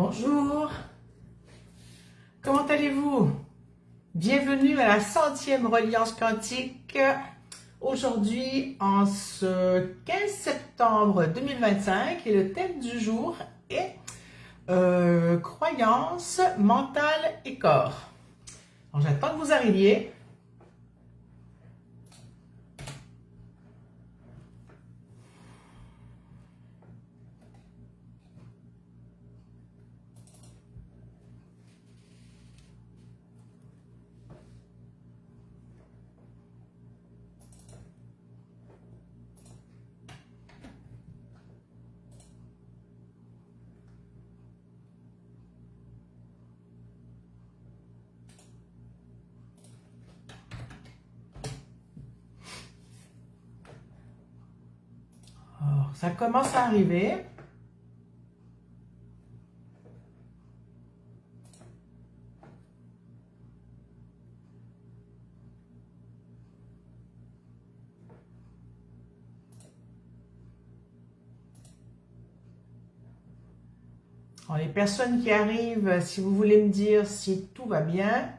Bonjour, comment allez-vous? Bienvenue à la 100e reliance quantique. Aujourd'hui, en ce 15 septembre 2025, et le thème du jour est croyances, mentale et corps. Alors, j'attends que vous arriviez. Alors, ça commence à arriver. Alors, les personnes qui arrivent, si vous voulez me dire si tout va bien.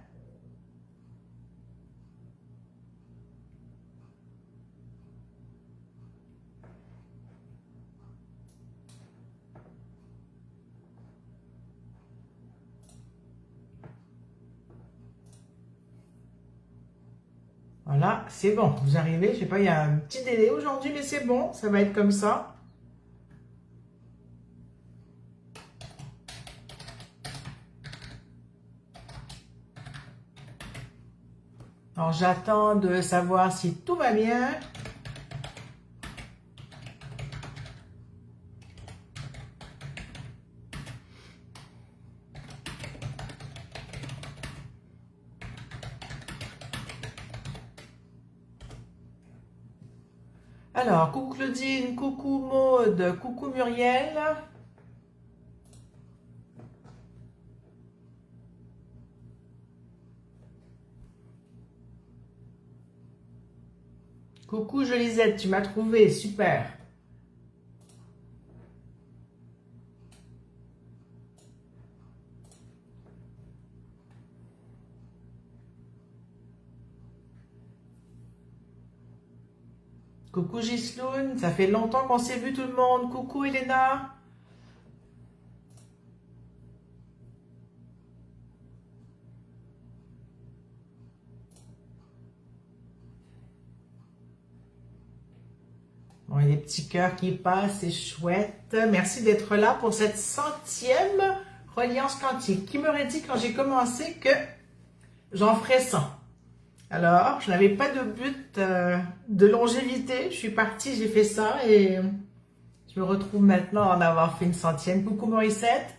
Voilà, c'est bon, vous arrivez, je sais pas, il y a un petit délai aujourd'hui, mais c'est bon, ça va être comme ça. Alors, j'attends de savoir si tout va bien. Alors, coucou Claudine, coucou Maude, coucou Muriel. Coucou Jolisette, tu m'as trouvé, super. Coucou Gisloun, ça fait longtemps qu'on s'est vu tout le monde. Coucou Elena. Bon, il y a des petits cœurs qui passent, c'est chouette. Merci d'être là pour cette 100e reliance quantique. Qui m'aurait dit quand j'ai commencé que j'en ferais 100? Alors, je n'avais pas de but de longévité. Je suis partie, j'ai fait ça et je me retrouve maintenant à en avoir fait une 100e. Coucou Morissette.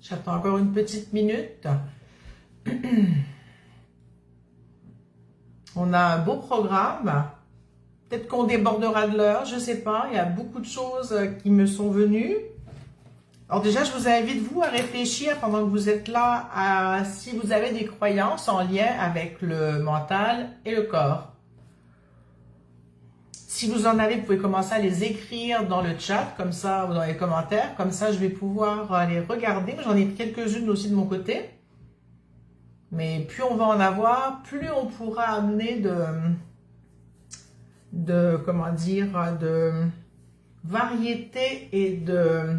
J'attends encore une petite minute. On a un beau programme. Peut-être qu'on débordera de l'heure, je ne sais pas. Il y a beaucoup de choses qui me sont venues. Alors déjà, je vous invite, vous, à réfléchir pendant que vous êtes là à si vous avez des croyances en lien avec le mental et le corps. Si vous en avez, vous pouvez commencer à les écrire dans le chat, comme ça, ou dans les commentaires. Comme ça, je vais pouvoir les regarder. J'en ai quelques-unes aussi de mon côté. Mais plus on va en avoir, plus on pourra amener comment dire, de variété et de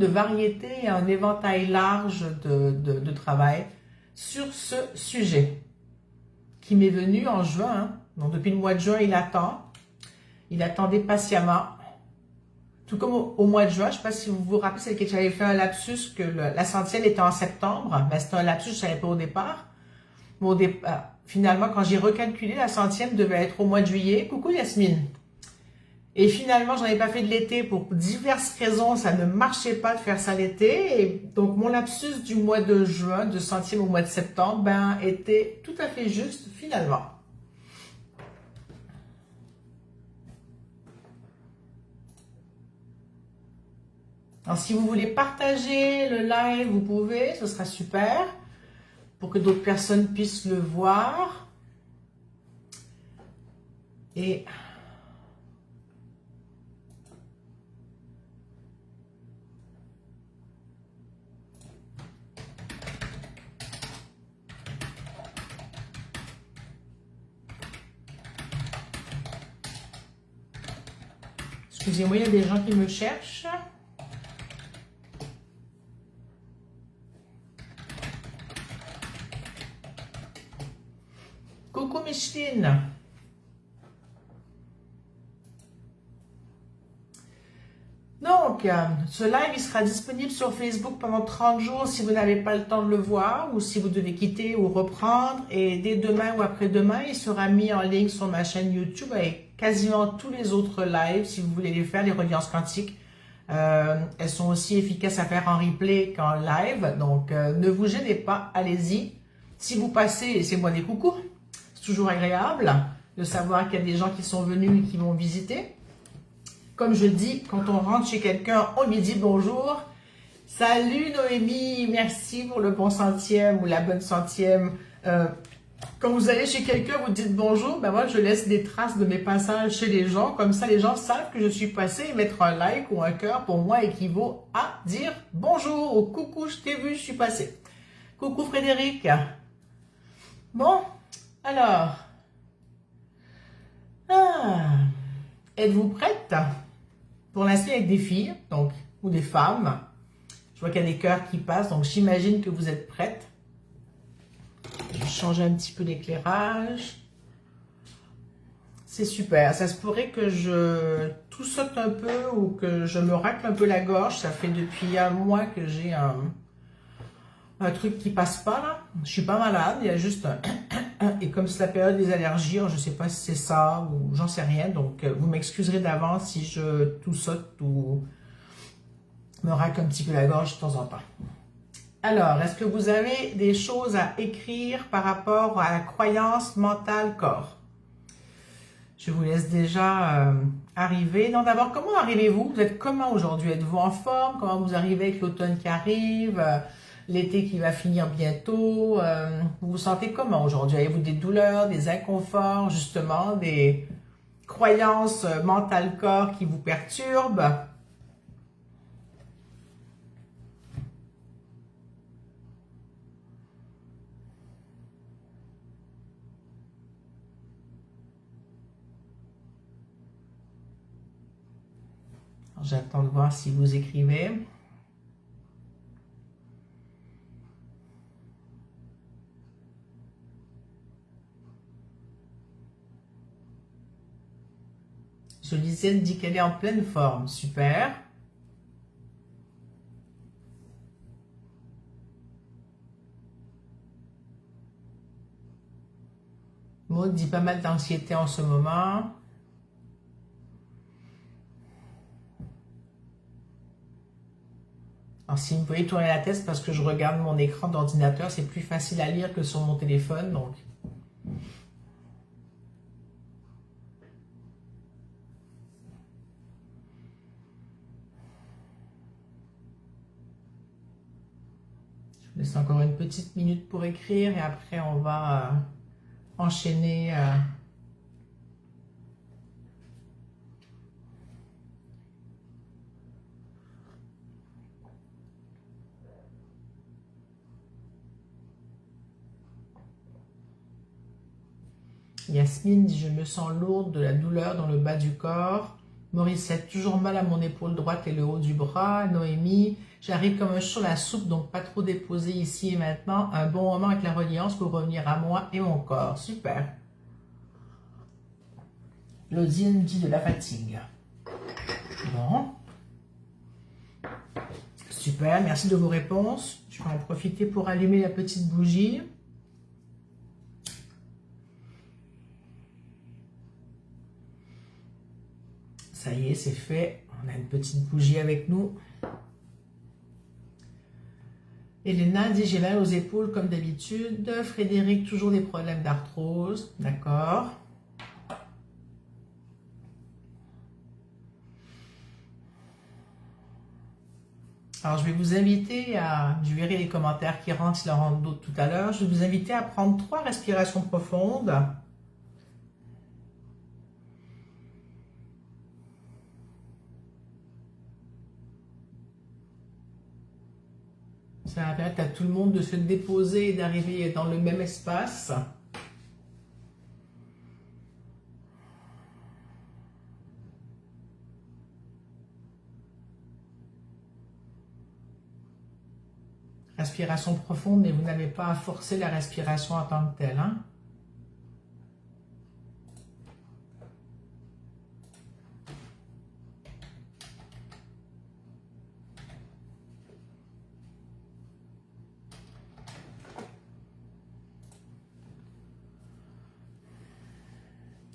variété et un éventail large de travail sur ce sujet qui m'est venu en juin. Hein. Donc depuis le mois de juin, il attendait patiemment. Tout comme au mois de juin, je ne sais pas si vous vous rappelez, c'est que j'avais fait un lapsus que la 100e était en septembre. Ben, c'était un lapsus, je ne savais pas au départ. Mais finalement, quand j'ai recalculé, la 100e devait être au mois de juillet. Coucou Yasmine. Et finalement, j'en ai pas fait de l'été pour diverses raisons. Ça ne marchait pas de faire ça l'été. Et donc, mon lapsus du mois de juin, de 100e au mois de septembre, ben, était tout à fait juste finalement. Alors, si vous voulez partager le live, vous pouvez, ce sera super, pour que d'autres personnes puissent le voir. Et Excusez-moi, il y a des gens qui me cherchent. Coucou Micheline. Donc, ce live, il sera disponible sur Facebook pendant 30 jours si vous n'avez pas le temps de le voir ou si vous devez quitter ou reprendre. Et dès demain ou après-demain, il sera mis en ligne sur ma chaîne YouTube avec quasiment tous les autres lives si vous voulez les faire, les reliances quantiques. Elles sont aussi efficaces à faire en replay qu'en live. Donc, ne vous gênez pas, allez-y. Si vous passez, laissez-moi des coucous. C'est toujours agréable de savoir qu'il y a des gens qui sont venus et qui vont visiter. Comme je dis, quand on rentre chez quelqu'un, on lui dit bonjour. Salut Noémie, merci pour le bon centième ou la bonne centième. Quand vous allez chez quelqu'un, vous dites bonjour. Ben moi, je laisse des traces de mes passages chez les gens. Comme ça, les gens savent que je suis passée. Et mettre un like ou un cœur, pour moi, équivaut à dire bonjour ou coucou, je t'ai vu, je suis passée. Coucou Frédéric. Bon, alors. Êtes-vous prête pour l'instant avec des filles, donc, ou des femmes? Je vois qu'il y a des cœurs qui passent, donc j'imagine que vous êtes prêtes. Je vais changer un petit peu l'éclairage. C'est super. Ça se pourrait que je tout saute un peu ou que je me racle un peu la gorge. Ça fait depuis un mois que j'ai un truc qui passe pas là. Je suis pas malade, il y a juste un... Et comme c'est la période des allergies, je ne sais pas si c'est ça ou j'en sais rien. Donc, vous m'excuserez d'avance si je tout saute ou me racle un petit peu la gorge de temps en temps. Alors, est-ce que vous avez des choses à écrire par rapport à la croyance mentale corps? Je vous laisse déjà arriver. Non, d'abord, comment arrivez-vous? Vous êtes comment aujourd'hui? Êtes-vous en forme? Comment vous arrivez avec l'automne qui arrive? L'été qui va finir bientôt, vous vous sentez comment aujourd'hui? Avez-vous des douleurs, des inconforts, justement, des croyances mentales corps qui vous perturbent? J'attends de voir si vous écrivez. Jolisienne dit qu'elle est en pleine forme. Super. Maud dit pas mal d'anxiété en ce moment. Alors, si vous voyez tourner la tête, c'est parce que je regarde mon écran d'ordinateur. C'est plus facile à lire que sur mon téléphone. Donc, je laisse encore une petite minute pour écrire et après on va enchaîner. Yasmine dit « Je me sens lourde de la douleur dans le bas du corps. » Mauricette, toujours mal à mon épaule droite et le haut du bras. Noémie, j'arrive comme un chou sur la soupe, donc pas trop déposé ici et maintenant. Un bon moment avec la reliance pour revenir à moi et mon corps. Super. Claudine dit de la fatigue. Bon. Super, merci de vos réponses. Je vais en profiter pour allumer la petite bougie. Ça y est, c'est fait. On a une petite bougie avec nous. Elena dit « J'ai mal aux épaules comme d'habitude. » Frédéric, toujours des problèmes d'arthrose. D'accord. Alors, je vais vous inviter à... Je verrai les commentaires qui rentrent, s'il en rentre d'autres tout à l'heure. Je vais vous inviter à prendre 3 respirations profondes. Ça va permettre à tout le monde de se déposer et d'arriver dans le même espace. Respiration profonde, mais vous n'avez pas à forcer la respiration en tant que telle. Hein?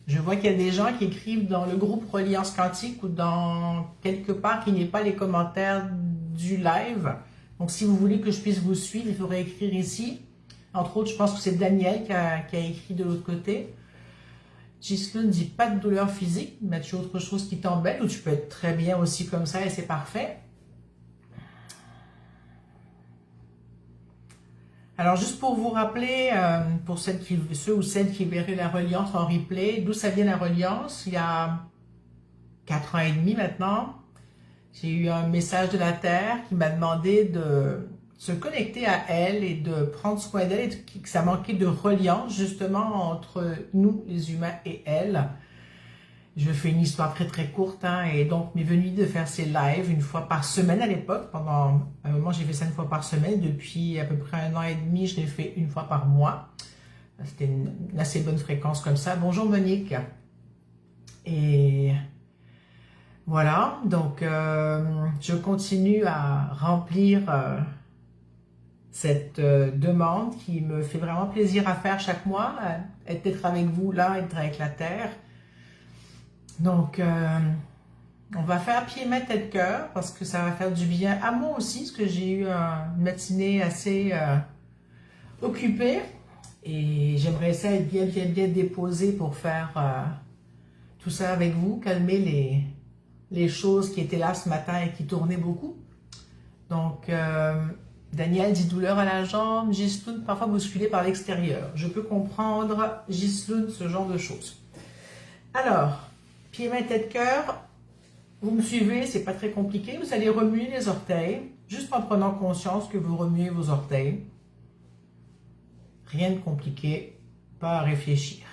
Je vois qu'il y a des gens qui écrivent dans le groupe Reliance Quantique ou dans quelque part qui n'est pas les commentaires du live. Donc, si vous voulez que je puisse vous suivre, il faudrait écrire ici. Entre autres, je pense que c'est Daniel qui a écrit de l'autre côté. Ghislaine ne dit pas de douleur physique, mais tu as autre chose qui t'embête ou tu peux être très bien aussi comme ça et c'est parfait. Alors, juste pour vous rappeler, pour ceux ou celles qui verraient la reliance en replay, d'où ça vient la reliance, il y a 4 ans et demi maintenant, j'ai eu un message de la Terre qui m'a demandé de se connecter à elle et de prendre soin d'elle, et que ça manquait de reliance justement entre nous, les humains, et elle. Je fais une histoire très très courte, hein, et donc m'est venu de faire ces lives une fois par semaine à l'époque. Pendant un moment, j'ai fait ça une fois par semaine. Depuis à peu près 1 an et demi, je l'ai fait une fois par mois. C'était une assez bonne fréquence comme ça. Bonjour Monique. Et voilà, donc je continue à remplir cette demande qui me fait vraiment plaisir à faire chaque mois, d'être avec vous là, être avec la Terre. Donc, on va faire pied, main, tête, cœur, parce que ça va faire du bien à moi aussi, parce que j'ai eu une matinée assez occupée. Et j'aimerais ça être bien déposé pour faire tout ça avec vous, calmer les choses qui étaient là ce matin et qui tournaient beaucoup. Donc, Daniel dit douleur à la jambe, Ghislaine parfois bousculée par l'extérieur. Je peux comprendre, Ghislaine, ce genre de choses. Alors, pieds, mains, tête, cœur, vous me suivez, c'est pas très compliqué. Vous allez remuer les orteils, juste en prenant conscience que vous remuez vos orteils. Rien de compliqué, pas à réfléchir.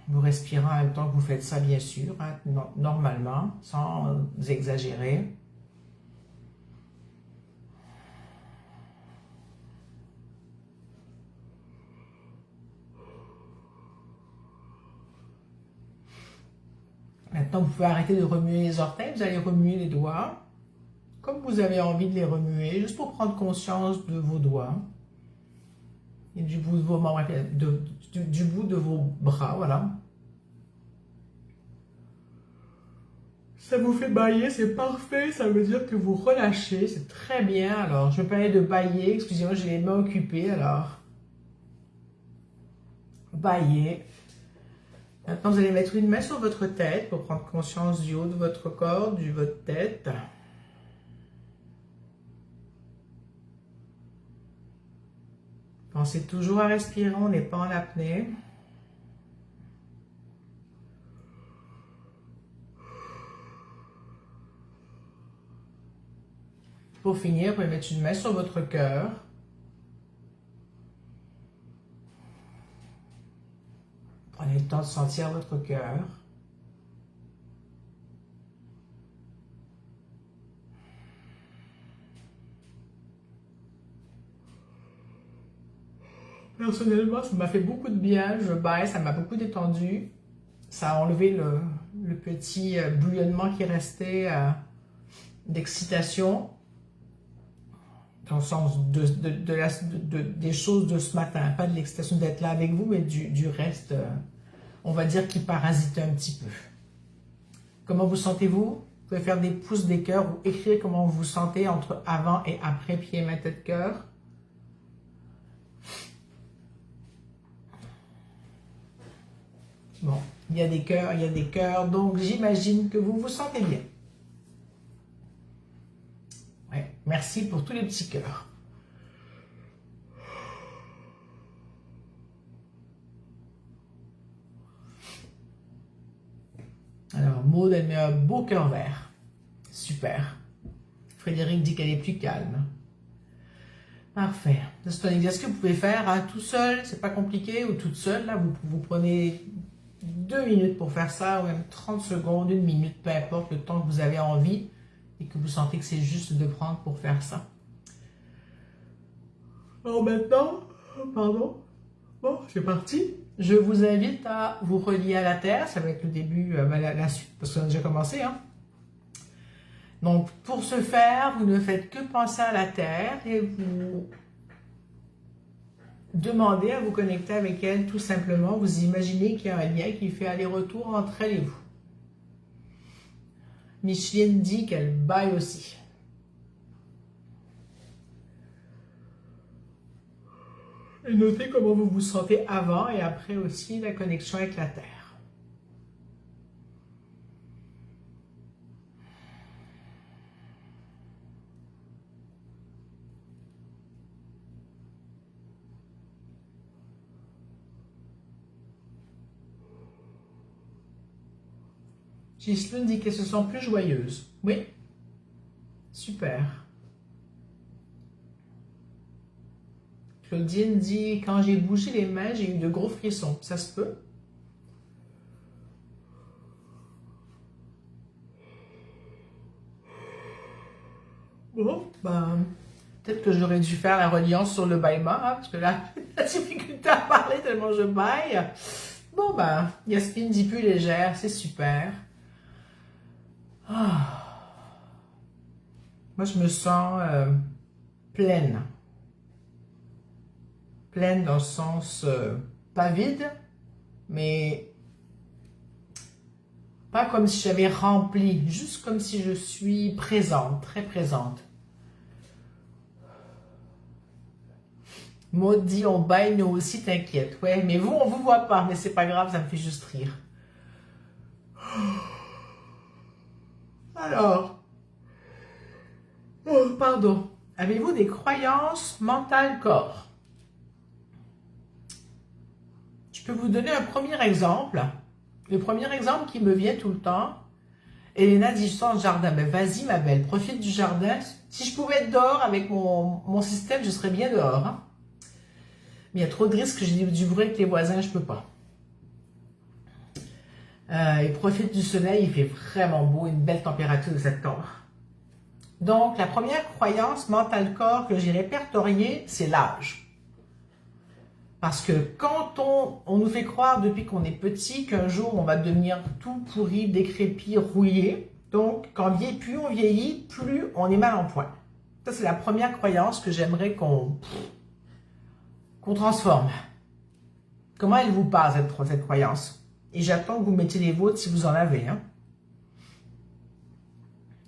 Vous respirez en même temps que vous faites ça, bien sûr, hein, normalement, sans exagérer. Maintenant, vous pouvez arrêter de remuer les orteils, vous allez remuer les doigts, comme vous avez envie de les remuer, juste pour prendre conscience de vos doigts et du bout de vos membres, du bout de vos bras, voilà. Ça vous fait bâiller, c'est parfait, ça veut dire que vous relâchez, c'est très bien. Alors, je me permets de bâiller, excusez-moi, j'ai les mains occupées, alors. Bâiller. Maintenant, vous allez mettre une main sur votre tête pour prendre conscience du haut de votre corps, de votre tête. Pensez toujours à respirer, on n'est pas en apnée. Pour finir, vous pouvez mettre une main sur votre cœur. Prenez le temps de sentir votre cœur. Personnellement, ça m'a fait beaucoup de bien. Je baille, ça m'a beaucoup détendu. Ça a enlevé le petit bouillonnement qui restait d'excitation. Dans le sens des choses de ce matin. Pas de l'excitation d'être là avec vous, mais du reste, on va dire, qui parasite un petit peu. Comment vous sentez-vous? Vous pouvez faire des pouces, des cœurs ou écrire comment vous vous sentez entre avant et après pied, main, tête, cœur. Bon, il y a des cœurs, donc j'imagine que vous vous sentez bien. Ouais, merci pour tous les petits cœurs. Alors, Maud, elle met un beau cœur vert. Super. Frédéric dit qu'elle est plus calme. Parfait. C'est un exercice que vous pouvez faire hein, tout seul, c'est pas compliqué, ou toute seule. Là, vous prenez 2 minutes pour faire ça, ou même 30 secondes, 1 minute, peu importe le temps que vous avez envie. et que vous sentez que c'est juste de prendre pour faire ça. Alors maintenant, pardon, bon, c'est parti. Je vous invite à vous relier à la Terre, ça va être le début, la suite, parce qu'on a déjà commencé. Hein. Donc, pour ce faire, vous ne faites que penser à la Terre et vous demandez à vous connecter avec elle tout simplement. Vous imaginez qu'il y a un lien qui fait aller-retour entre elle et vous. Micheline dit qu'elle baille aussi. Et notez comment vous vous sentez avant et après aussi la connexion avec la Terre. Ghislaine dit qu'elle se sent plus joyeuse. Oui, super. Claudine dit, quand j'ai bougé les mains, j'ai eu de gros frissons. Ça se peut? Bon, ben, peut-être que j'aurais dû faire la reliance sur le bâillement, hein, parce que là, la difficulté à parler tellement je baille. Bon, ben, Yasmine dit plus légère, c'est super. Ah. Moi, je me sens pleine. Pleine dans le sens, pas vide, mais pas comme si j'avais rempli, juste comme si je suis présente, très présente. Maud dit, on baille nous aussi, t'inquiète. Ouais, mais vous, on vous voit pas, mais c'est pas grave, ça me fait juste rire. Alors, oh, pardon, avez-vous des croyances mentales corps? Je peux vous donner un premier exemple. Le premier exemple qui me vient tout le temps, Elena dit, je sens le jardin. Mais vas-y ma belle, profite du jardin. Si je pouvais être dehors avec mon système, je serais bien dehors. Hein? Mais il y a trop de risques que j'ai du bruit avec les voisins, je peux pas. Et profite du soleil, il fait vraiment beau, une belle température de septembre. Donc, la première croyance mentale corps que j'ai répertoriée, c'est l'âge. Parce que quand on nous fait croire depuis qu'on est petit qu'un jour on va devenir tout pourri, décrépit, rouillé. Donc, plus on vieillit, plus on est mal en point. Ça, c'est la première croyance que j'aimerais qu'on transforme. Comment elle vous parle, cette croyance? Et j'attends que vous mettiez les vôtres si vous en avez. Hein?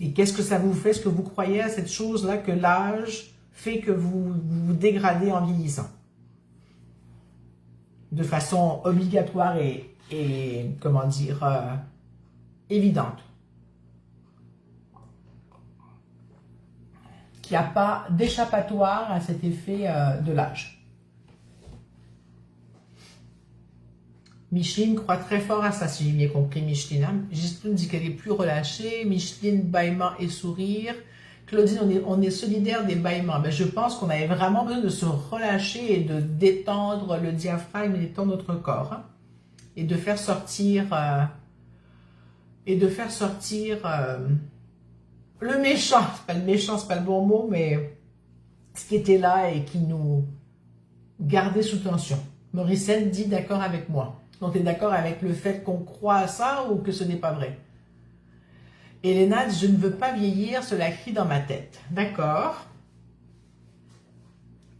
Et qu'est-ce que ça vous fait? Est-ce que vous croyez à cette chose-là que l'âge fait que vous vous dégradez en vieillissant? De façon obligatoire et comment dire, évidente. Qu'il n'y a pas d'échappatoire à cet effet de l'âge. Micheline croit très fort à ça, si j'ai bien compris, Micheline. Hein? Justine dit qu'elle est plus relâchée. Micheline, bâillement et sourire. Claudine, on est solidaire des bâillements. Mais je pense qu'on avait vraiment besoin de se relâcher et de détendre le diaphragme et détendre notre corps. Hein? Et de faire sortir... le méchant. C'est pas le méchant, c'est pas le bon mot, mais ce qui était là et qui nous gardait sous tension. Morissette dit d'accord avec moi. Donc, tu es d'accord avec le fait qu'on croit à ça ou que ce n'est pas vrai? Elena dit, je ne veux pas vieillir, cela crie dans ma tête. D'accord.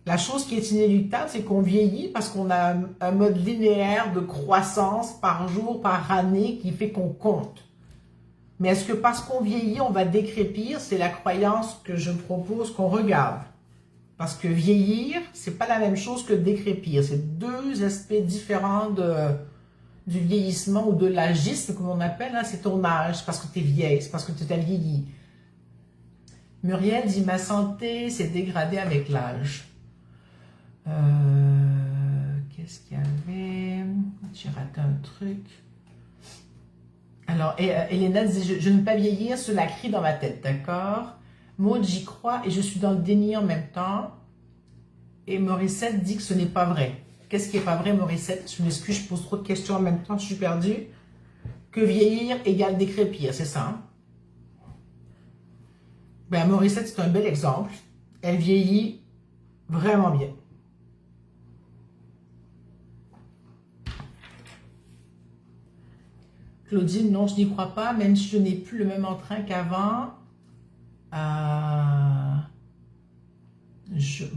La chose qui est inéluctable, c'est qu'on vieillit parce qu'on a un mode linéaire de croissance par jour, par année qui fait qu'on compte. Mais est-ce que parce qu'on vieillit, on va décrépir? C'est la croyance que je propose qu'on regarde. Parce que vieillir, c'est pas la même chose que décrépir. C'est deux aspects différents du vieillissement ou de l'âgisme, comme on appelle. Hein. C'est ton âge, c'est parce que tu es vieille, c'est parce que tu t'es vieilli. Muriel dit, ma santé s'est dégradée avec l'âge. Qu'est-ce qu'il y avait? J'ai raté un truc. Alors, Elena dit, je ne veux pas vieillir, cela crie dans ma tête, d'accord? Maud, j'y crois et je suis dans le déni en même temps. Et Morissette dit que ce n'est pas vrai. Qu'est-ce qui n'est pas vrai, Morissette? Je m'excuse, je pose trop de questions en même temps, je suis perdue. Que vieillir égale décrépir, c'est ça? Hein? Ben, Morissette, c'est un bel exemple. Elle vieillit vraiment bien. Claudine, non, je n'y crois pas, même si je n'ai plus le même entrain qu'avant.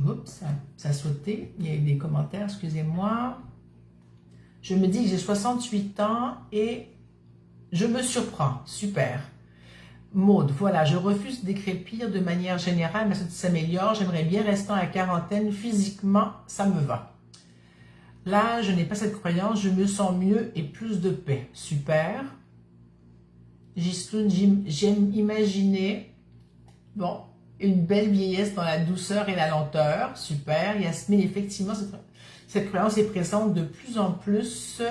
Oups, ça a sauté. Il y a eu des commentaires, excusez-moi. Je me dis que j'ai 68 ans et je me surprends. Super. Maude, voilà, je refuse d'écrépir de manière générale, mais ça s'améliore. J'aimerais bien rester à la quarantaine. Physiquement, ça me va. Là, je n'ai pas cette croyance. Je me sens mieux et plus de paix. Super. Gistoun, j'aime imaginer, bon, une belle vieillesse dans la douceur et la lenteur. Super. Yasmine, effectivement, cette croyance est présente de plus en plus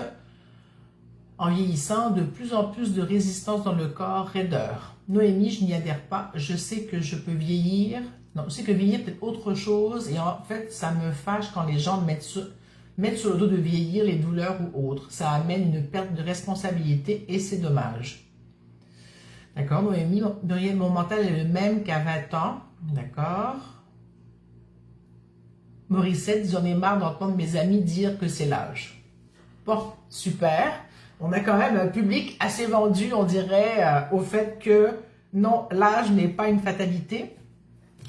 en vieillissant, de plus en plus de résistance dans le corps, raideur. Noémie, je n'y adhère pas. Je sais que je peux vieillir. Non, je sais que vieillir peut être autre chose. Et en fait, ça me fâche quand les gens mettent sur le dos de vieillir les douleurs ou autres. Ça amène une perte de responsabilité et c'est dommage. D'accord, Noémie, Muriel, mon mental est le même qu'à 20 ans. D'accord. Morissette, j'en ai marre d'entendre mes amis dire que c'est l'âge. Bon, super. On a quand même un public assez vendu, on dirait, au fait que non, l'âge n'est pas une fatalité,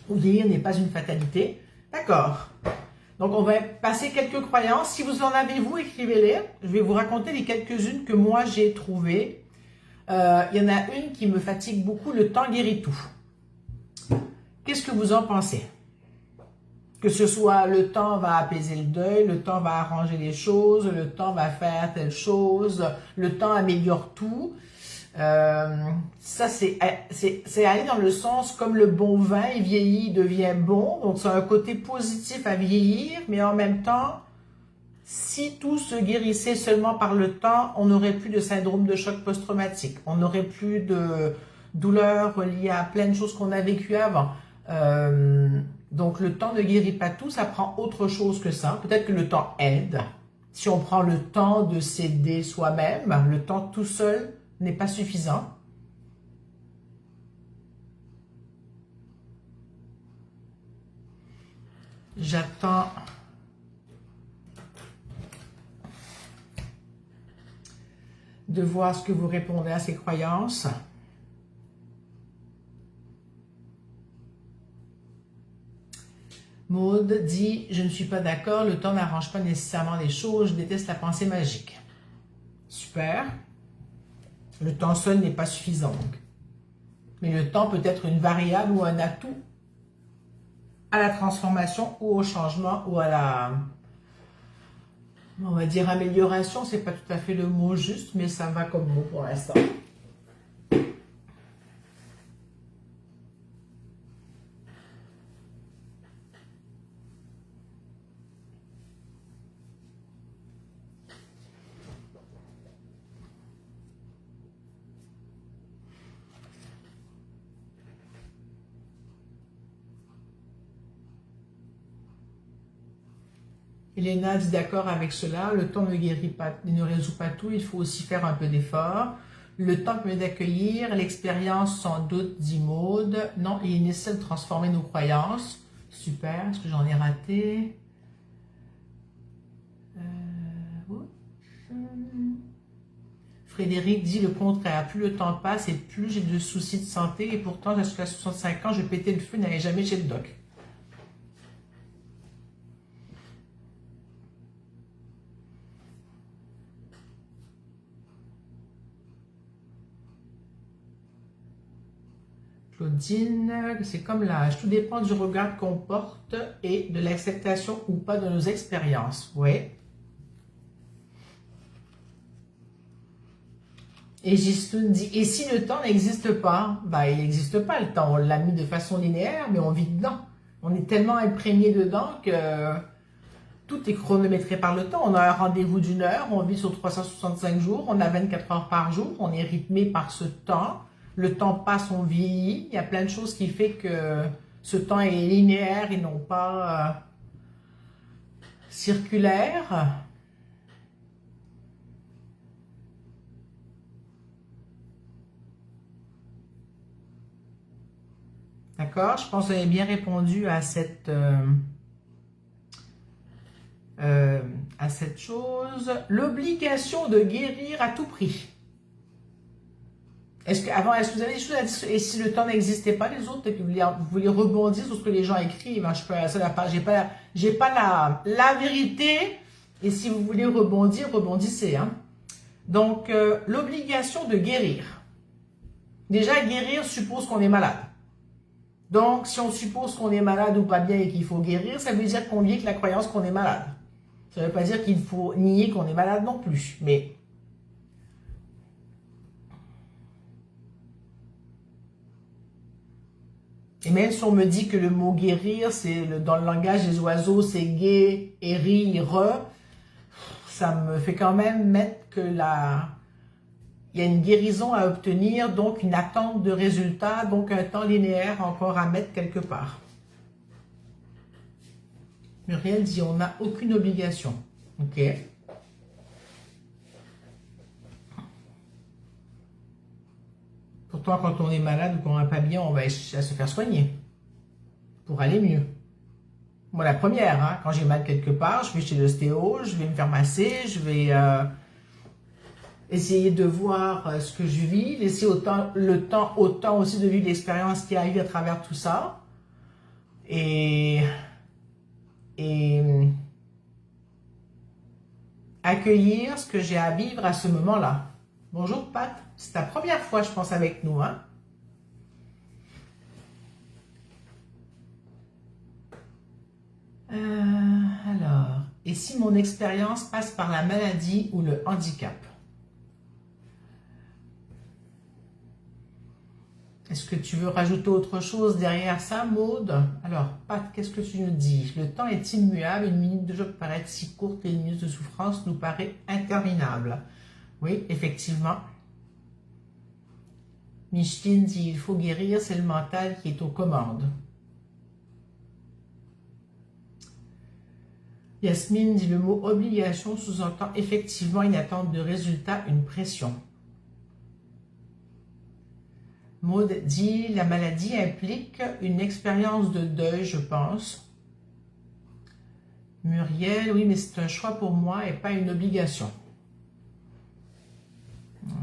ou vieillir n'est pas une fatalité. D'accord. Donc, on va passer quelques croyances. Si vous en avez, vous, écrivez-les. Je vais vous raconter les quelques-unes que moi, j'ai trouvées. Il y en a une qui me fatigue beaucoup, le temps guérit tout. Qu'est-ce que vous en pensez? Que ce soit le temps va apaiser le deuil, le temps va arranger les choses, le temps va faire telle chose, le temps améliore tout. Ça, c'est aller dans le sens comme le bon vin, il vieillit, il devient bon. Donc, c'est un côté positif à vieillir, mais en même temps, si tout se guérissait seulement par le temps, on n'aurait plus de syndrome de choc post-traumatique. On n'aurait plus de douleurs liées à plein de choses qu'on a vécues avant. Donc, le temps ne guérit pas tout, ça prend autre chose que ça. Peut-être que le temps aide. Si on prend le temps de s'aider soi-même, le temps tout seul n'est pas suffisant. J'attends de voir ce que vous répondez à ces croyances. Maude dit « Je ne suis pas d'accord, le temps n'arrange pas nécessairement les choses, je déteste la pensée magique. » Super. Le temps seul n'est pas suffisant. Donc. Mais le temps peut être une variable ou un atout à la transformation ou au changement ou à la, on va dire, amélioration. C'est pas tout à fait le mot juste, mais ça va comme mot pour l'instant. Elena dit d'accord avec cela, le temps ne guérit pas, il ne résout pas tout, il faut aussi faire un peu d'effort. Le temps permet d'accueillir, l'expérience sans doute, dit Maude. Non, il est nécessaire de transformer nos croyances. Super, est-ce que j'en ai raté? Frédéric dit le contraire, plus le temps passe et plus j'ai de soucis de santé et pourtant jusqu'à 65 ans, je pétais le feu, n'allais jamais chez le doc. Claudine, c'est comme l'âge, tout dépend du regard qu'on porte et de l'acceptation ou pas de nos expériences. Oui. Et Gistoun dit, et si le temps n'existe pas? Bah, il n'existe pas le temps, on l'a mis de façon linéaire, mais on vit dedans. On est tellement imprégné dedans que tout est chronométré par le temps. On a un rendez-vous d'1 heure, on vit sur 365 jours, on a 24 heures par jour, on est rythmé par ce temps. Le temps passe, on vieillit. Il y a plein de choses qui font que ce temps est linéaire et non pas circulaire. D'accord? Je pense que vous avez bien répondu à cette chose. L'obligation de guérir à tout prix. Est-ce que vous avez des choses à dire? Et si le temps n'existait pas, les autres, et que vous voulez rebondir sur ce que les gens écrivent, hein, je peux, ça, j'ai pas la vérité. Et si vous voulez rebondir, rebondissez. Hein. Donc, l'obligation de guérir. Déjà, guérir suppose qu'on est malade. Donc, si on suppose qu'on est malade ou pas bien et qu'il faut guérir, ça veut dire qu'on vit avec la croyance qu'on est malade. Ça ne veut pas dire qu'il faut nier qu'on est malade non plus. Mais et même si on me dit que le mot guérir, c'est dans le langage des oiseaux, c'est guérir, ça me fait quand même mettre que il y a une guérison à obtenir, donc une attente de résultat, donc un temps linéaire encore à mettre quelque part. Muriel dit on n'a aucune obligation. Ok. Pourtant, quand on est malade ou qu'on va pas bien, on va essayer à se faire soigner pour aller mieux. Moi, la première, hein, quand j'ai mal quelque part, je vais chez l'ostéo, je vais me faire masser, je vais essayer de voir ce que je vis, laisser autant aussi de vivre l'expérience qui arrive à travers tout ça. Et accueillir ce que j'ai à vivre à ce moment-là. Bonjour Pat, c'est ta première fois je pense avec nous. Hein? Alors, et si mon expérience passe par la maladie ou le handicap? Est-ce que tu veux rajouter autre chose derrière ça, Maude? Alors, Pat, qu'est-ce que tu nous dis? Le temps est immuable, une minute de job paraît si courte et une minute de souffrance nous paraît interminable. Oui, effectivement. Micheline dit, il faut guérir, c'est le mental qui est aux commandes. Yasmine dit, le mot obligation sous-entend effectivement une attente de résultat, une pression. Maud dit, la maladie implique une expérience de deuil, je pense. Muriel, oui, mais c'est un choix pour moi et pas une obligation.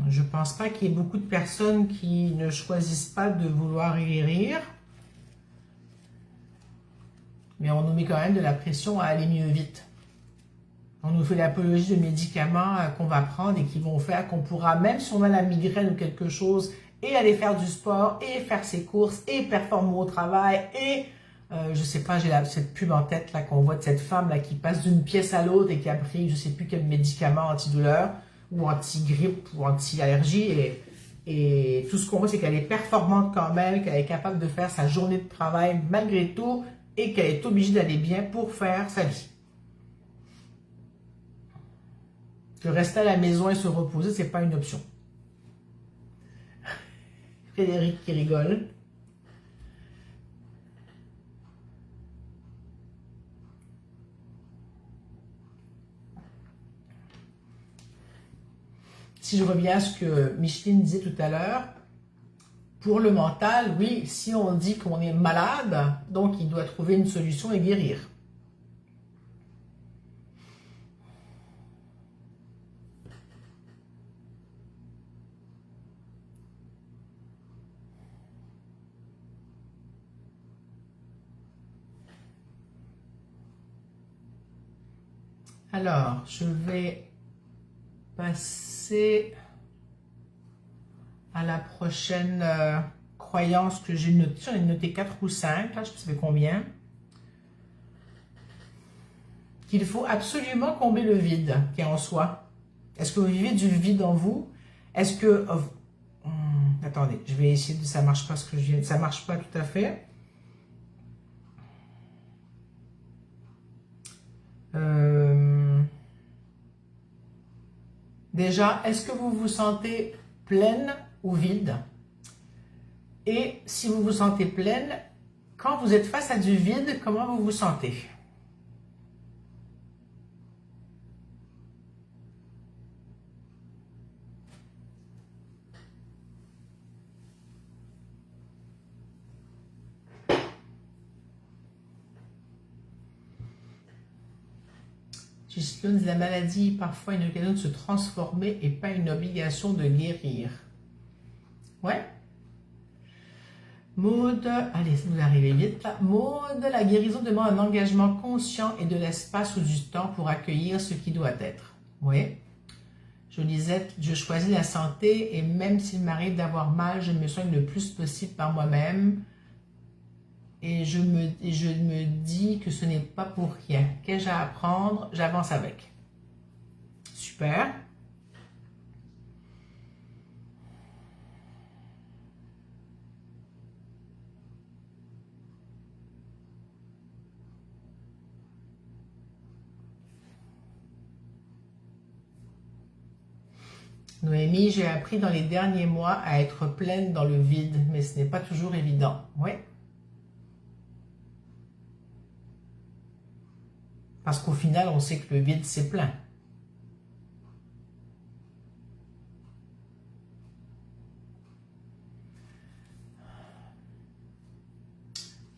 Je ne pense pas qu'il y ait beaucoup de personnes qui ne choisissent pas de vouloir guérir. Mais on nous met quand même de la pression à aller mieux vite. On nous fait l'apologie de médicaments qu'on va prendre et qui vont faire qu'on pourra, même si on a la migraine ou quelque chose, et aller faire du sport, et faire ses courses, et performer au travail, et je sais pas, j'ai cette pub en tête là qu'on voit de cette femme là qui passe d'une pièce à l'autre et qui a pris je sais plus quel médicament antidouleur ou anti-grippe ou anti-allergie et tout ce qu'on voit c'est qu'elle est performante quand même, qu'elle est capable de faire sa journée de travail malgré tout et qu'elle est obligée d'aller bien pour faire sa vie. Que rester à la maison et se reposer, c'est pas une option. Frédéric qui rigole. Si je reviens à ce que Micheline disait tout à l'heure, pour le mental, oui, si on dit qu'on est malade, donc il doit trouver une solution et guérir. Alors, je vais passer à la prochaine croyance que j'ai notée. J'en ai noté 4 ou 5, là, je ne sais pas combien. Qu'il faut absolument combler le vide qui est en soi. Est-ce que vous vivez du vide en vous? Est-ce que... attendez, je vais essayer de... Ça ne marche pas ce que je viens... Ça ne marche pas tout à fait. Déjà, est-ce que vous vous sentez pleine ou vide? Et si vous vous sentez pleine, quand vous êtes face à du vide, comment vous vous sentez? Gislon, la maladie est parfois une occasion de se transformer et pas une obligation de guérir. Ouais. Maud, allez, vous arrivez vite là. Maud, la guérison demande un engagement conscient et de l'espace ou du temps pour accueillir ce qui doit être. Oui. Je disais, je choisis la santé et même s'il m'arrive d'avoir mal, je me soigne le plus possible par moi-même. Et je me dis que ce n'est pas pour rien. Qu'ai-je à apprendre? J'avance avec. Super. Noémie, j'ai appris dans les derniers mois à être pleine dans le vide, mais ce n'est pas toujours évident. Oui. Parce qu'au final, on sait que le vide, c'est plein.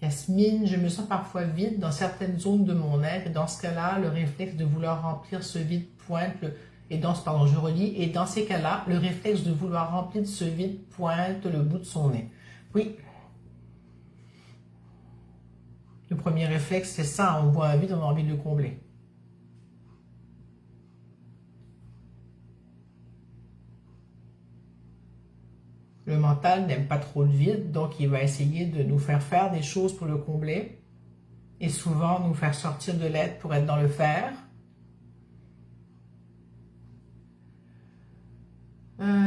Yasmine, je me sens parfois vide dans certaines zones de mon être. Et dans ce cas-là, le réflexe de vouloir remplir ce vide pointe je relis. Et dans ces cas-là, le réflexe de vouloir remplir ce vide pointe le bout de son nez. Oui. Le premier réflexe, c'est ça. On voit un vide, on a envie de le combler. Le mental n'aime pas trop le vide, donc il va essayer de nous faire des choses pour le combler. Et souvent, nous faire sortir de l'être pour être dans le faire.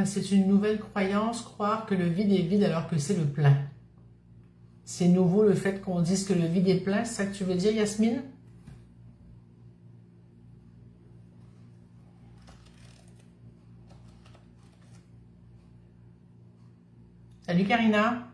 C'est une nouvelle croyance, croire que le vide est vide alors que c'est le plein. C'est nouveau le fait qu'on dise que le vide est plein, c'est ça que tu veux dire, Yasmine? Salut Karina.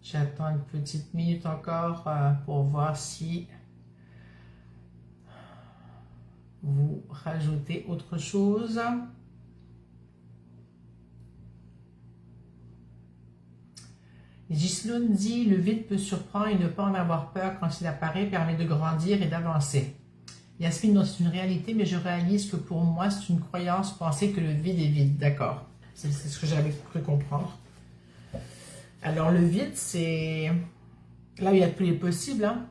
J'attends une petite minute encore pour voir si vous rajoutez autre chose. Gislon dit, le vide peut surprendre et ne pas en avoir peur quand il apparaît, permet de grandir et d'avancer. Yasmine, non, c'est une réalité, mais je réalise que pour moi, c'est une croyance, penser que le vide est vide. D'accord, c'est ce que j'avais cru comprendre. Alors, le vide, c'est là où il y a tous les possibles. Hein.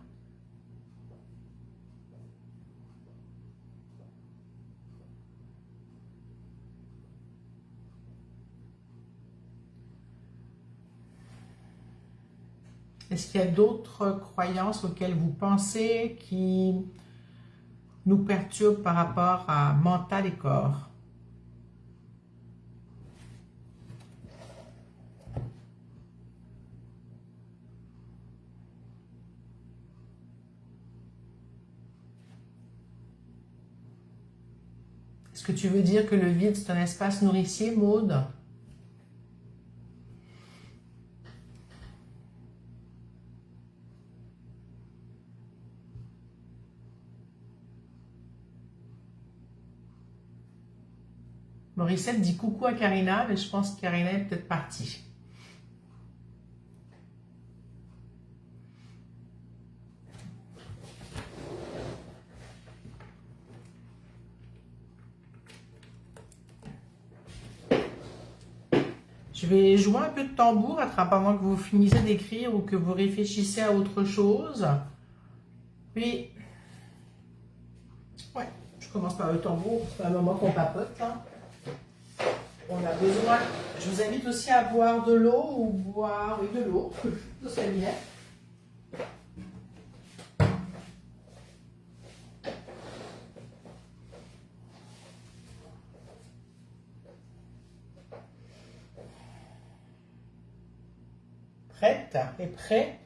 Est-ce qu'il y a d'autres croyances auxquelles vous pensez qui nous perturbent par rapport à mental et corps? Est-ce que tu veux dire que le vide, c'est un espace nourricier, Maude? Morissette dit coucou à Karina, mais je pense que Karina est peut-être partie. Je vais jouer un peu de tambour pendant que vous finissez d'écrire ou que vous réfléchissez à autre chose. Puis, ouais, je commence par le tambour, c'est un moment qu'on papote. Hein. On a besoin, je vous invite aussi à boire de l'eau ou boire, oui, de l'eau, ça serait bien. Prête et prêt?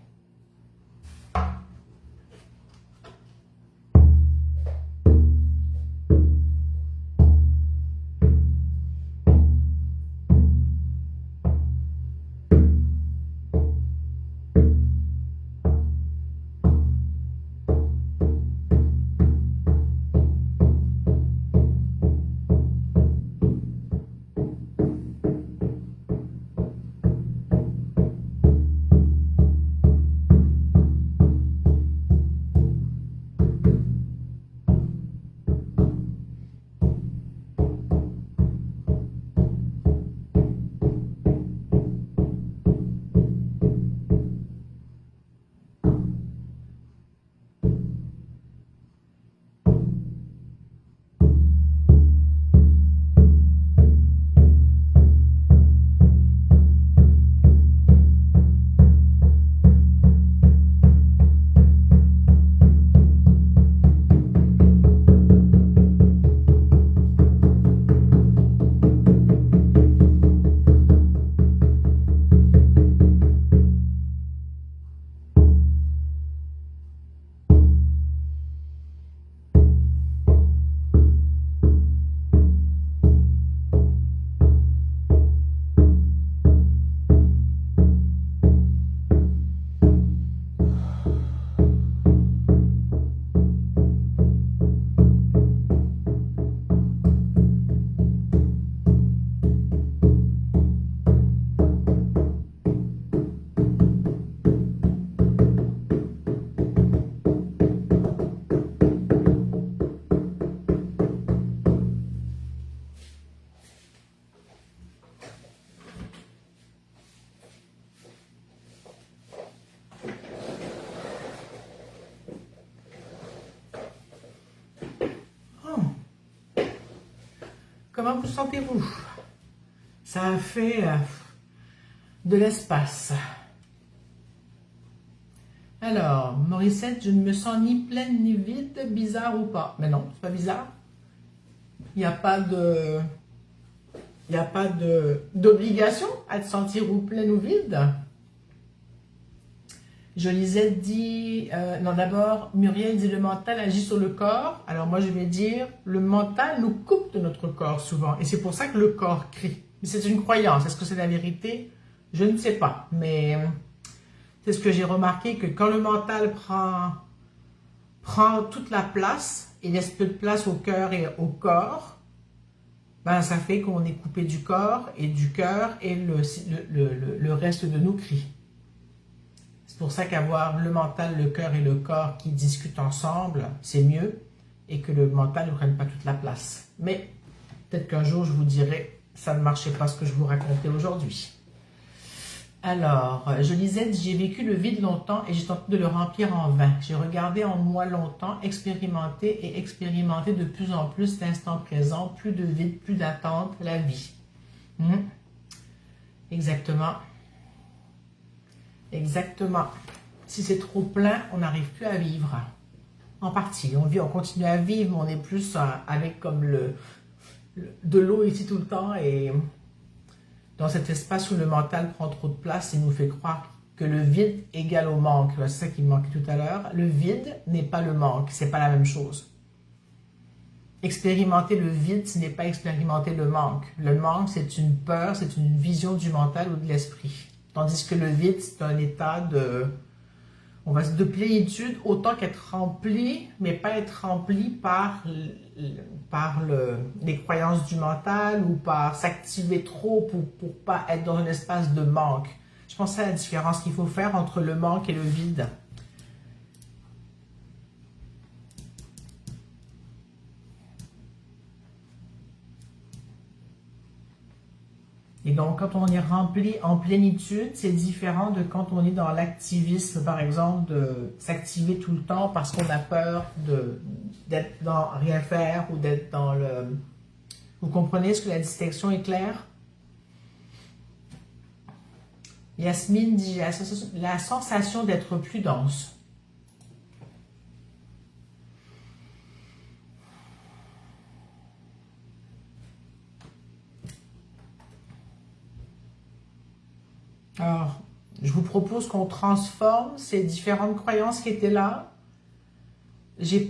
Comment vous sentez-vous? Ça a fait de l'espace. Alors, Morissette, je ne me sens ni pleine ni vide, bizarre ou pas? Mais non, c'est pas bizarre. Il n'y a pas de... Il n'y a pas d'obligation à te sentir ou pleine ou vide. Jolisette dit, non d'abord, Muriel dit le mental agit sur le corps. Alors moi je vais dire, le mental nous coupe de notre corps souvent. Et c'est pour ça que le corps crie. Mais c'est une croyance. Est-ce que c'est la vérité? Je ne sais pas. Mais c'est ce que j'ai remarqué, que quand le mental prend toute la place et laisse peu de place au cœur et au corps, ben ça fait qu'on est coupé du corps et du cœur et le reste de nous crie. C'est pour ça qu'avoir le mental, le cœur et le corps qui discutent ensemble, c'est mieux, et que le mental ne prenne pas toute la place. Mais peut-être qu'un jour, je vous dirai, ça ne marchait pas ce que je vous racontais aujourd'hui. Alors, je lisais, j'ai vécu le vide longtemps et j'ai tenté de le remplir en vain. J'ai regardé en moi longtemps, expérimenté et expérimenté de plus en plus l'instant présent, plus de vide, plus d'attente, la vie. Exactement. Exactement. Si c'est trop plein, on n'arrive plus à vivre. En partie. On vit, on continue à vivre, mais on est plus avec comme de l'eau ici tout le temps et dans cet espace où le mental prend trop de place et nous fait croire que le vide égale au manque. C'est ça qui me manquait tout à l'heure. Le vide n'est pas le manque, c'est pas la même chose. Expérimenter le vide, ce n'est pas expérimenter le manque. Le manque, c'est une peur, c'est une vision du mental ou de l'esprit. Tandis que le vide, c'est un état de plénitude, autant qu'être rempli, mais pas être rempli par les croyances du mental ou par s'activer trop pour pas être dans un espace de manque. Je pense à la différence qu'il faut faire entre le manque et le vide. Et donc, quand on est rempli en plénitude, c'est différent de quand on est dans l'activisme, par exemple, de s'activer tout le temps parce qu'on a peur d'être dans rien faire ou d'être dans le... Vous comprenez, est-ce que la distinction est claire? Yasmine dit la sensation d'être plus dense. Alors, je vous propose qu'on transforme ces différentes croyances qui étaient là. Je vais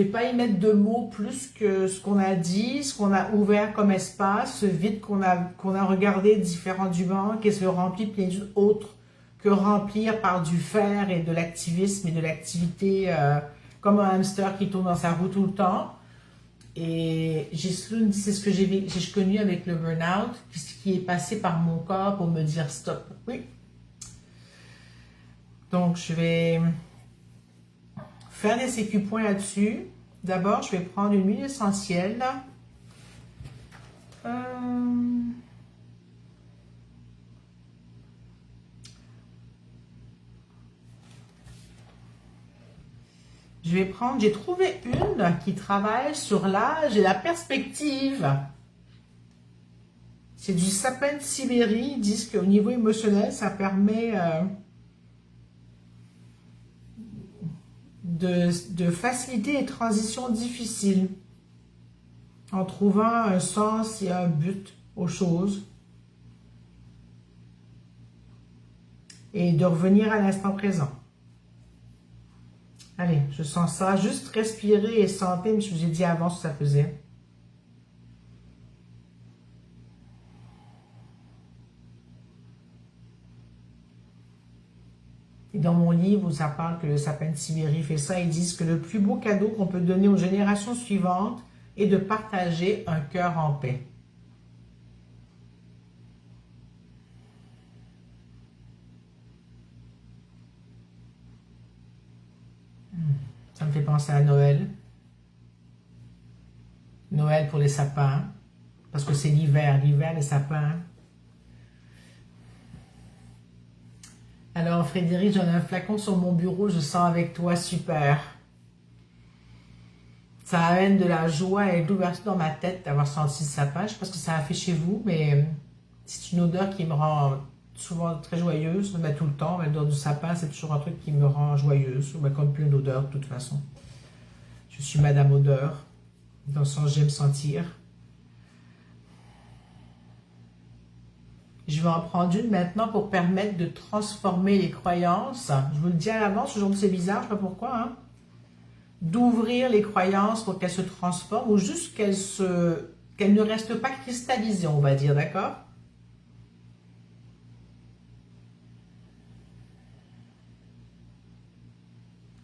pas y mettre de mots plus que ce qu'on a dit, ce qu'on a ouvert comme espace, ce vide qu'on a regardé différent du manque et se remplit plein d'autres que remplir par du faire et de l'activisme et de l'activité comme un hamster qui tourne dans sa roue tout le temps. Et c'est ce que j'ai connu avec le burn-out, qui est passé par mon corps pour me dire stop. Oui. Donc, je vais faire des sécu-points là-dessus. D'abord, je vais prendre une huile essentielle. J'ai trouvé une qui travaille sur l'âge et la perspective. C'est du sapin de Sibérie. Ils disent qu'au niveau émotionnel, ça permet de faciliter les transitions difficiles en trouvant un sens et un but aux choses et de revenir à l'instant présent. Allez, je sens ça. Juste respirer et sentir, mais je vous ai dit avant ce que ça faisait. Et dans mon livre, où ça parle que le sapin de Sibérie fait ça, ils disent que le plus beau cadeau qu'on peut donner aux générations suivantes est de partager un cœur en paix. Ça me fait penser à Noël. Noël pour les sapins, parce que c'est l'hiver, les sapins. Alors Frédéric, j'en ai un flacon sur mon bureau, je sens avec toi, super. Ça amène de la joie et de l'ouverture dans ma tête d'avoir senti le sapin. Je sais pas ce que ça a fait chez vous, mais c'est une odeur qui me rend souvent très joyeuse, mais tout le temps. L'odeur du sapin, c'est toujours un truc qui me rend joyeuse, comme plein d'odeurs de toute façon. Je suis Madame Odeur, dans le sens j'aime sentir. Je vais en prendre une maintenant pour permettre de transformer les croyances. Je vous le dis à l'avance, aujourd'hui c'est bizarre, je ne sais pas pourquoi, hein. D'ouvrir les croyances pour qu'elles se transforment ou juste qu'elles ne restent pas cristallisées, on va dire, d'accord?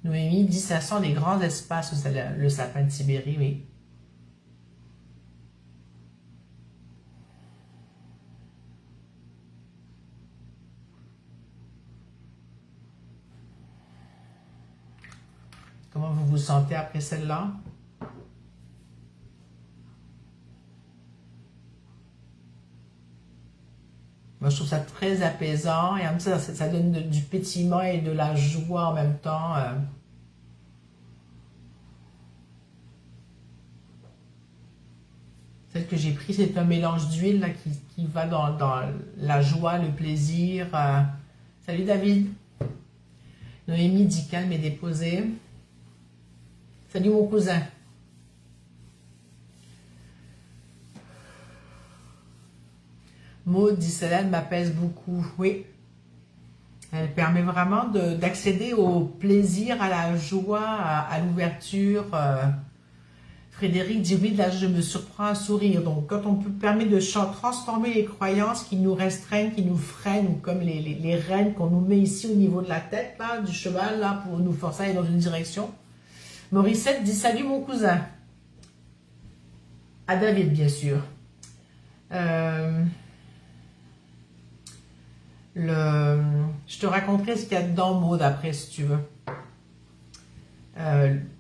Noémie dit ça sent les grands espaces, le sapin de Sibérie, oui. Comment vous vous sentez après celle-là? Moi, je trouve ça très apaisant et en même temps, ça donne du pétillement et de la joie en même temps. Celle que j'ai prise, c'est un mélange d'huile qui va dans la joie, le plaisir. Salut David. Noémie dit calme et déposé. Salut mon cousin. Maud dit celle-là m'apaise beaucoup. Oui. Elle permet vraiment d'accéder au plaisir, à la joie, à l'ouverture. Frédéric dit oui, là je me surprends à sourire. Donc quand on permet de transformer les croyances qui nous restreignent, qui nous freinent, ou comme les rênes qu'on nous met ici au niveau de la tête, là, du cheval, là, pour nous forcer à aller dans une direction. Morissette dit salut mon cousin. À David, bien sûr. Je te raconterai ce qu'il y a dedans, Maud, après, si tu veux.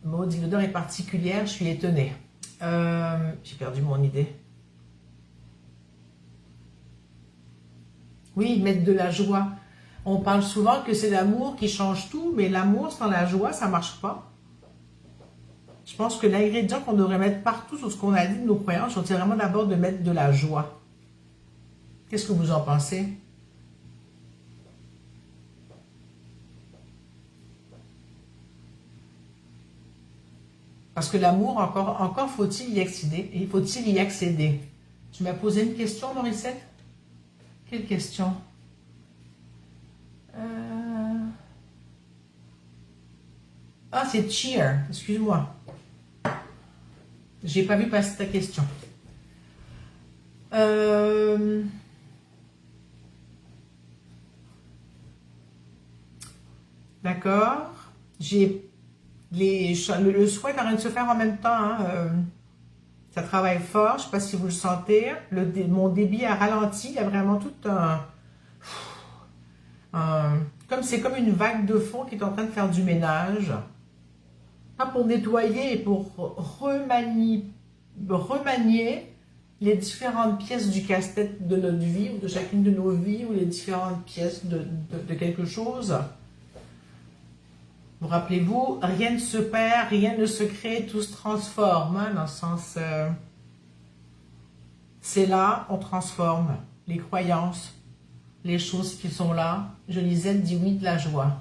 Maud dit l'odeur est particulière, je suis étonnée. J'ai perdu mon idée. Oui, mettre de la joie. On parle souvent que c'est l'amour qui change tout, mais l'amour sans la joie, ça ne marche pas. Je pense que l'ingrédient qu'on devrait mettre partout sur ce qu'on a dit de nos croyances, c'est vraiment d'abord de mettre de la joie. Qu'est-ce que vous en pensez? Parce que l'amour, encore faut-il y accéder. Et faut-il y accéder? Tu m'as posé une question, Morissette? Quelle question? Ah, c'est cheer. Excuse-moi. J'ai pas vu passer ta question. D'accord. J'ai le souhait est en train de se faire en même temps. Hein, ça travaille fort. Je ne sais pas si vous le sentez. Mon débit a ralenti. Il y a vraiment tout c'est comme une vague de fond qui est en train de faire du ménage. Pas pour nettoyer et pour remanier les différentes pièces du casse-tête de notre vie ou de chacune de nos vies ou les différentes pièces de quelque chose. Vous rappelez-vous, rien ne se perd, rien ne se crée, tout se transforme, hein, dans le sens... c'est là, on transforme les croyances, les choses qui sont là. Jolisette dit oui de la joie.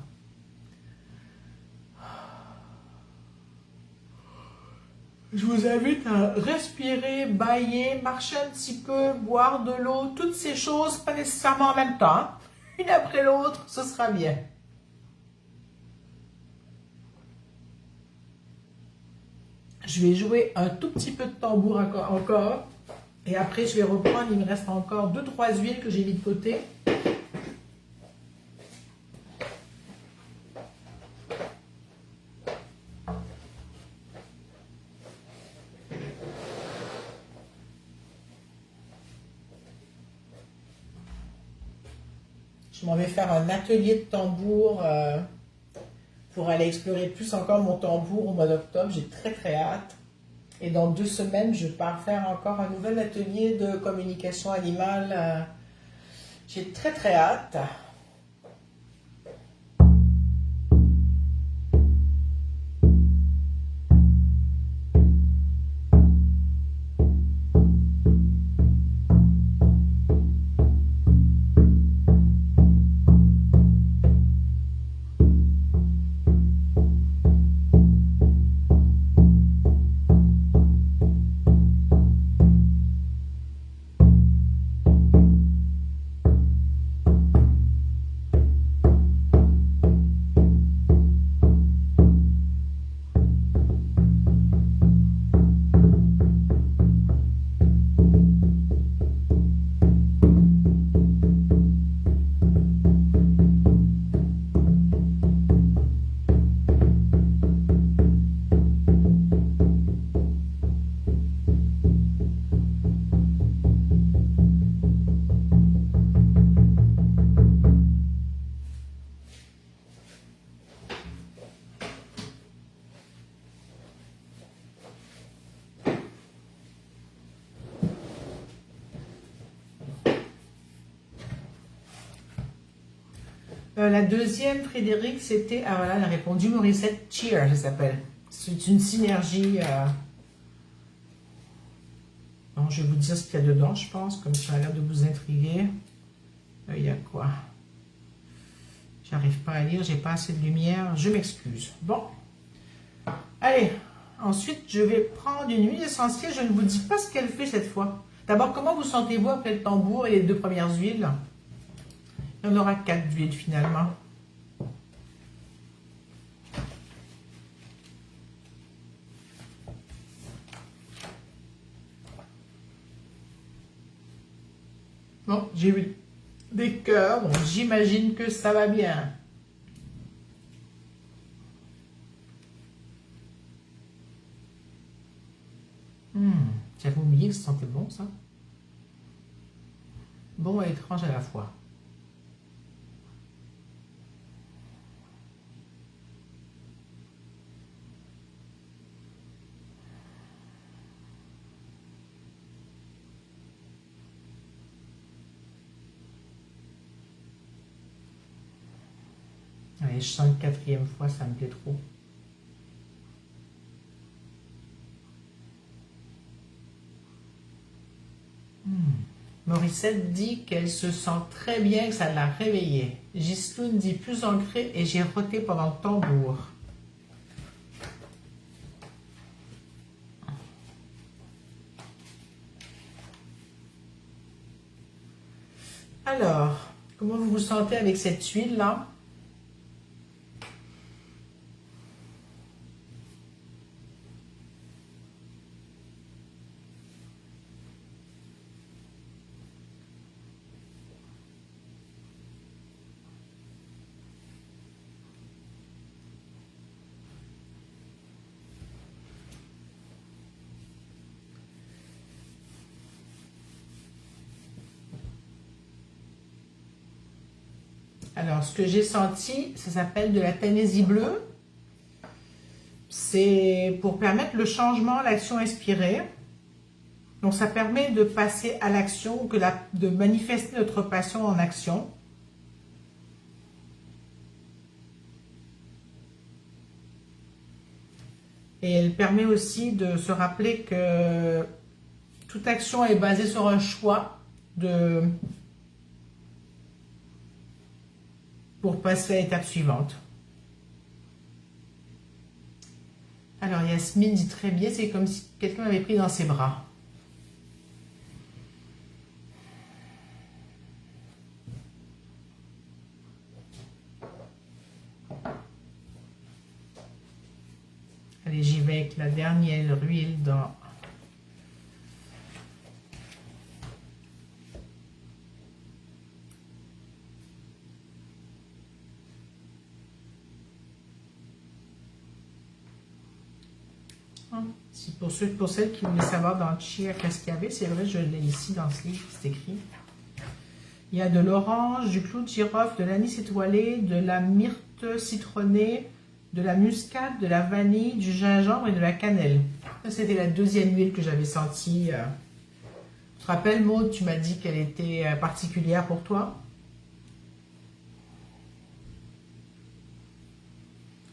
Je vous invite à respirer, bâiller, marcher un petit peu, boire de l'eau, toutes ces choses, pas nécessairement en même temps. Hein. Une après l'autre, ce sera bien. Je vais jouer un tout petit peu de tambour encore. Et après, je vais reprendre. Il me reste encore 2-3 huiles que j'ai mis de côté. Je m'en vais faire un atelier de tambour pour aller explorer plus encore mon tambour au mois d'octobre. J'ai très hâte. Et dans 2 semaines, je pars faire encore un nouvel atelier de communication animale. J'ai très hâte. La deuxième, Frédéric, c'était... Ah voilà, elle a répondu Morissette Cheer, ça s'appelle. C'est une synergie... Bon, je vais vous dire ce qu'il y a dedans, je pense, comme ça a l'air de vous intriguer. Il y a quoi? J'arrive pas à lire, j'ai pas assez de lumière, je m'excuse. Bon, allez, ensuite je vais prendre une huile essentielle, je ne vous dis pas ce qu'elle fait cette fois. D'abord, comment vous sentez-vous après le tambour et les deux premières huiles? Il y en aura 4 huiles finalement. Bon, j'ai eu des cœurs, donc j'imagine que ça va bien. J'avais oublié que ça sentait bon, ça. Bon et étrange à la fois. Allez, je sens une 4e fois, ça me plaît trop. Morissette dit qu'elle se sent très bien, que ça l'a réveillée. Ghislaine dit plus ancrée et j'ai roté pendant le tambour. Alors, comment vous vous sentez avec cette huile-là? Alors, ce que j'ai senti, ça s'appelle de la Tennessee bleue. C'est pour permettre le changement, l'action inspirée. Donc, ça permet de passer à l'action, de manifester notre passion en action. Et elle permet aussi de se rappeler que toute action est basée sur un choix pour passer à l'étape suivante. Alors Yasmine dit très bien, c'est comme si quelqu'un m'avait pris dans ses bras. Allez, j'y vais avec la dernière huile dans... Pour celles qui voulaient savoir dans le chia qu'est-ce qu'il y avait, c'est vrai, je l'ai ici dans ce livre, c'est écrit. Il y a de l'orange, du clou de girofle, de l'anis étoilé, de la myrte citronnée, de la muscade, de la vanille, du gingembre et de la cannelle. Ça, c'était la deuxième huile que j'avais sentie. Tu te rappelles, Maud, tu m'as dit qu'elle était particulière pour toi?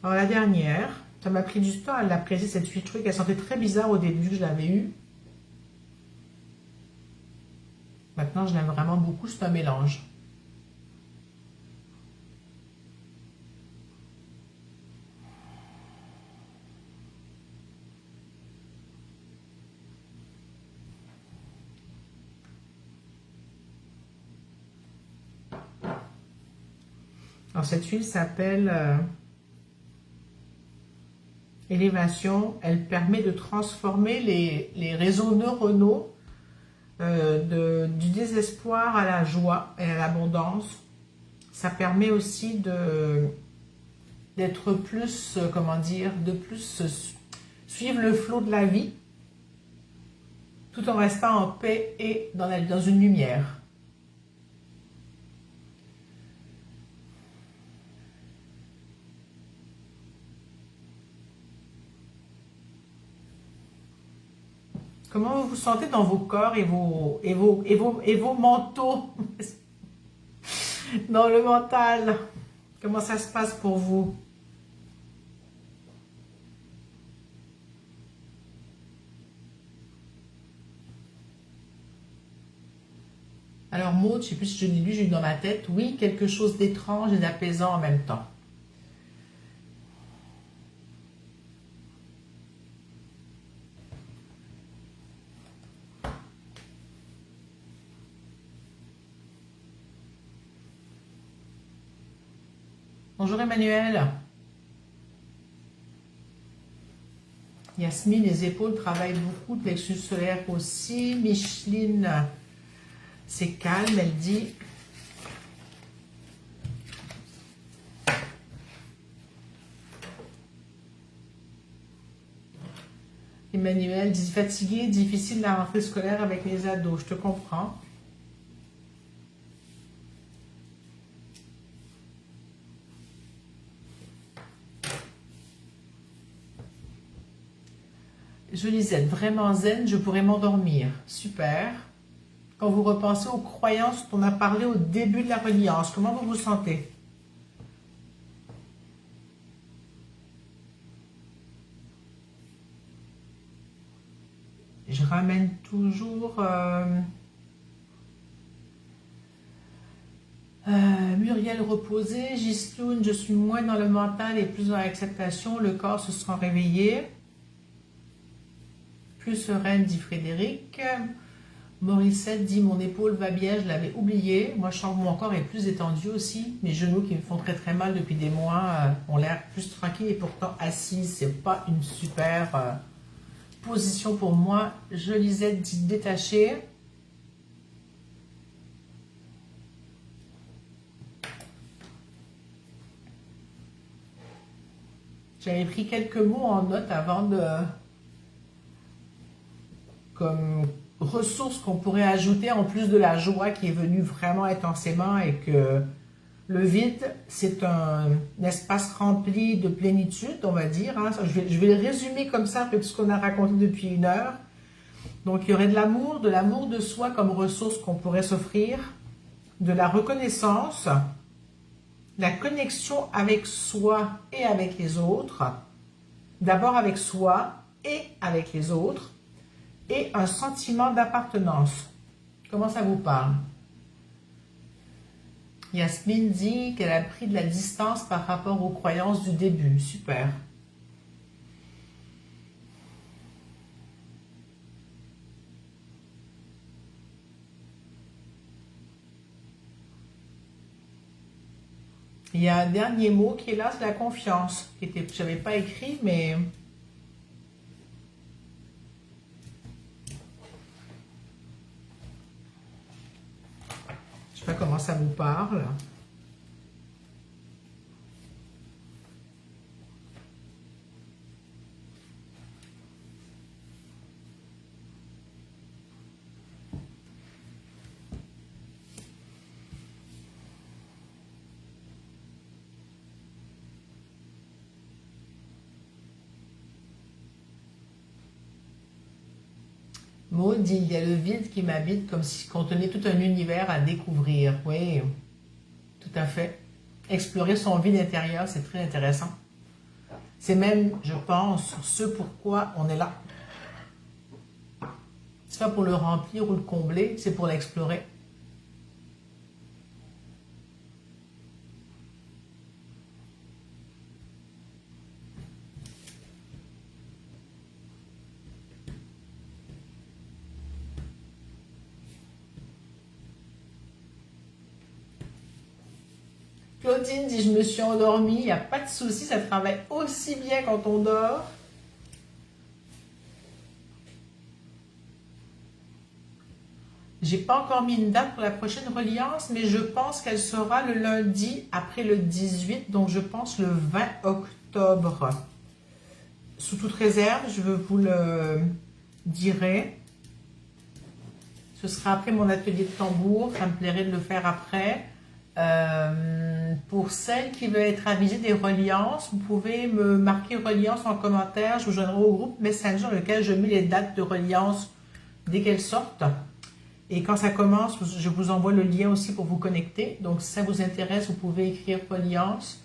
Alors, la dernière, ça m'a pris du temps à l'apprécier, cette huile. Je trouvais qu'elle sentait très bizarre au début que je l'avais eue. Maintenant, je l'aime vraiment beaucoup, c'est un mélange. Alors, cette huile s'appelle Élévation. Elle permet de transformer les réseaux neuronaux du désespoir à la joie et à l'abondance. Ça permet aussi d'être plus, comment dire, de plus suivre le flot de la vie, tout en restant en paix et dans une lumière. Comment vous vous sentez dans vos corps et vos manteaux, dans le mental? Comment ça se passe pour vous? Alors, Maud, je ne sais plus si je l'ai lu, j'ai eu dans ma tête. Oui, quelque chose d'étrange et d'apaisant en même temps. Bonjour Emmanuel. Yasmine, les épaules travaillent beaucoup, plexus solaire aussi. Micheline, c'est calme, elle dit. Emmanuel dit fatigué, difficile la rentrée scolaire avec les ados. Je te comprends. Je lisais vraiment zen, je pourrais m'endormir. Super. Quand vous repensez aux croyances dont on a parlé au début de la reliance, comment vous vous sentez? Je ramène toujours Muriel reposée, Gisloune, je suis moins dans le mental et plus dans l'acceptation, le corps se sera réveillé. Plus sereine, dit Frédéric. Morissette dit mon épaule va bien, je l'avais oublié. Moi, je sens que mon corps est plus détendu aussi. Mes genoux qui me font très très mal depuis des mois ont l'air plus tranquilles et pourtant assis. C'est pas une super position pour moi. Je Lisette dit détachée. J'avais pris quelques mots en note avant de... comme ressources qu'on pourrait ajouter en plus de la joie qui est venue vraiment intensément et que le vide, c'est un espace rempli de plénitude, on va dire. Hein. Je vais le résumer comme ça, avec ce qu'on a raconté depuis 1 heure. Donc, il y aurait de l'amour de soi comme ressource qu'on pourrait s'offrir, de la reconnaissance, la connexion avec soi et avec les autres, d'abord avec soi et avec les autres, et un sentiment d'appartenance. Comment ça vous parle? Yasmine dit qu'elle a pris de la distance par rapport aux croyances du début. Super. Il y a un dernier mot qui est là, c'est la confiance. Je n'avais pas écrit, mais... je sais pas comment ça vous parle. Maud dit, il y a le vide qui m'habite comme s'il contenait tout un univers à découvrir. Oui, tout à fait. Explorer son vide intérieur, c'est très intéressant. C'est même, je pense, ce pourquoi on est là. C'est pas pour le remplir ou le combler, c'est pour l'explorer. Claudine dit, je me suis endormie, il n'y a pas de souci, ça travaille aussi bien quand on dort. J'ai pas encore mis une date pour la prochaine reliance, mais je pense qu'elle sera le lundi après le 18, donc je pense le 20 octobre. Sous toute réserve, je vous le dirai. Ce sera après mon atelier de tambour, ça me plairait de le faire après. Pour celles qui veulent être avisées des reliances, vous pouvez me marquer reliance en commentaire. Je vous joindrai au groupe Messenger dans lequel je mets les dates de reliance dès qu'elles sortent. Et quand ça commence, je vous envoie le lien aussi pour vous connecter. Donc, si ça vous intéresse, vous pouvez écrire Reliance.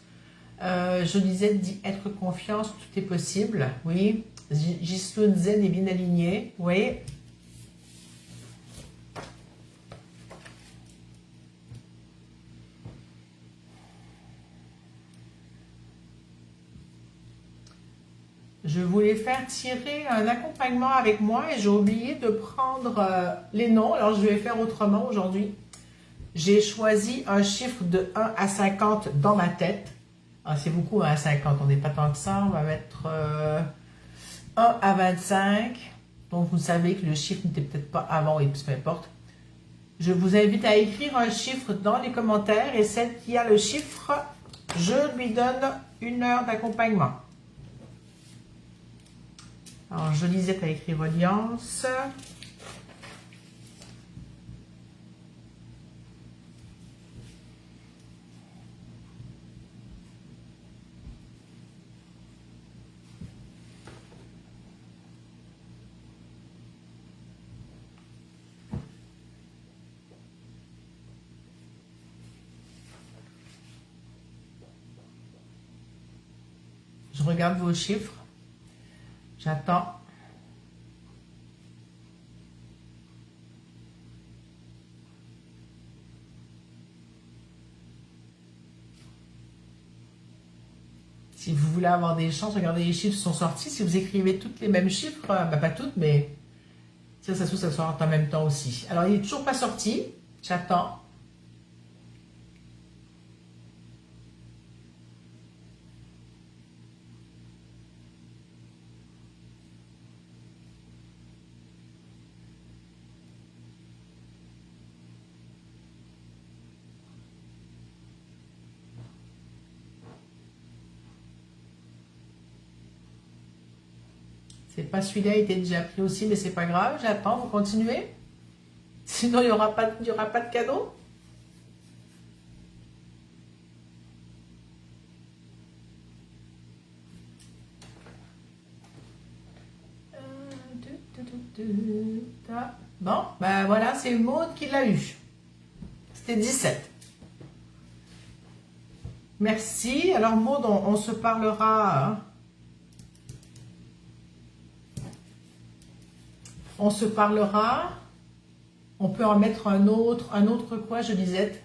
Jolisette dit être confiance, tout est possible. Oui. Gislune Zen est bien aligné. Oui. Je voulais faire tirer un accompagnement avec moi et j'ai oublié de prendre les noms. Alors, je vais faire autrement aujourd'hui. J'ai choisi un chiffre de 1 à 50 dans ma tête. Ah, c'est beaucoup 1 à 50, on n'est pas tant que ça. On va mettre 1 à 25. Donc, vous savez que le chiffre n'était peut-être pas avant et peu importe. Je vous invite à écrire un chiffre dans les commentaires et celle qui a le chiffre, je lui donne 1 heure d'accompagnement. Alors, Jolisette a écrit Reliance. Je regarde vos chiffres. J'attends. Si vous voulez avoir des chances, regardez les chiffres qui sont sortis. Si vous écrivez toutes les mêmes chiffres, ben pas toutes, mais ça sort en même temps aussi. Alors, il n'est toujours pas sorti. J'attends. C'est pas celui-là, il était déjà pris aussi, mais c'est pas grave. J'attends, vous continuez. Sinon, il n'y aura pas de cadeau. Bon, ben voilà, c'est Maud qui l'a eu. C'était 17. Merci. Alors Maud, on se parlera. Hein. On se parlera. On peut en mettre un autre quoi, je disais.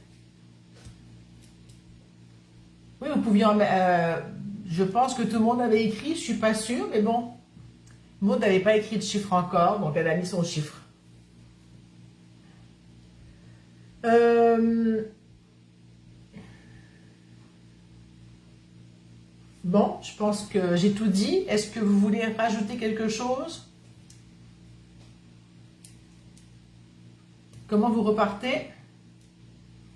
Oui, vous pouviez en mettre. Je pense que tout le monde avait écrit, je suis pas sûre, mais bon. Maud n'avait pas écrit de chiffre encore, donc elle a mis son chiffre. Bon, je pense que j'ai tout dit. Est-ce que vous voulez rajouter quelque chose? Comment vous repartez?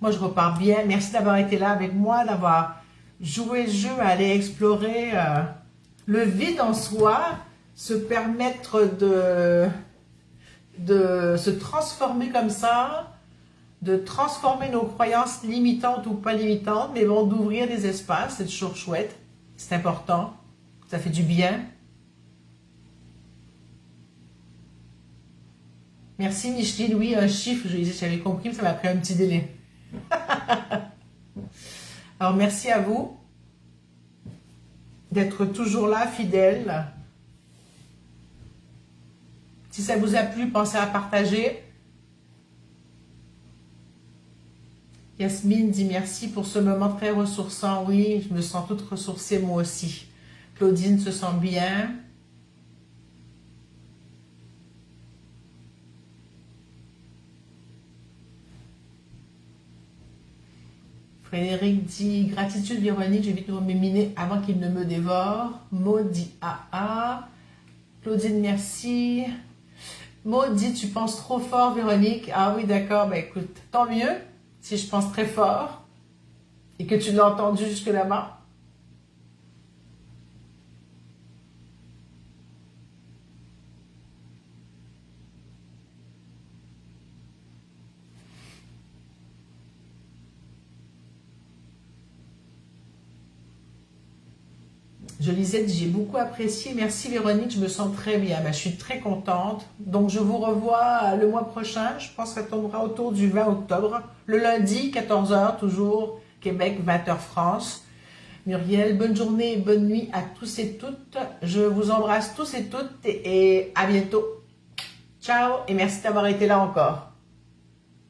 Moi, je repars bien. Merci d'avoir été là avec moi, d'avoir joué le jeu, aller explorer le vide en soi, se permettre de se transformer comme ça, de transformer nos croyances limitantes ou pas limitantes, mais bon, d'ouvrir des espaces, c'est toujours chouette, c'est important, ça fait du bien. Merci Micheline, oui, un chiffre, j'avais compris, mais ça m'a pris un petit délai. Alors, merci à vous d'être toujours là, fidèle. Si ça vous a plu, pensez à partager. Yasmine dit merci pour ce moment très ressourçant. Oui, je me sens toute ressourcée moi aussi. Claudine se sent bien. Frédéric dit gratitude Véronique, j'évite de m'éminer avant qu'il ne me dévore. Maud dit ah. Claudine, merci. Maud dit tu penses trop fort Véronique. Ah oui, d'accord, bah écoute, tant mieux si je pense très fort et que tu l'as entendu jusque là-bas. Je lisais, j'ai beaucoup apprécié. Merci Véronique, je me sens très bien. Ben, je suis très contente. Donc je vous revois le mois prochain. Je pense que ça tombera autour du 20 octobre. Le lundi, 14 h toujours. Québec, 20 h France. Muriel, bonne journée et bonne nuit à tous et toutes. Je vous embrasse tous et toutes et à bientôt. Ciao et merci d'avoir été là encore.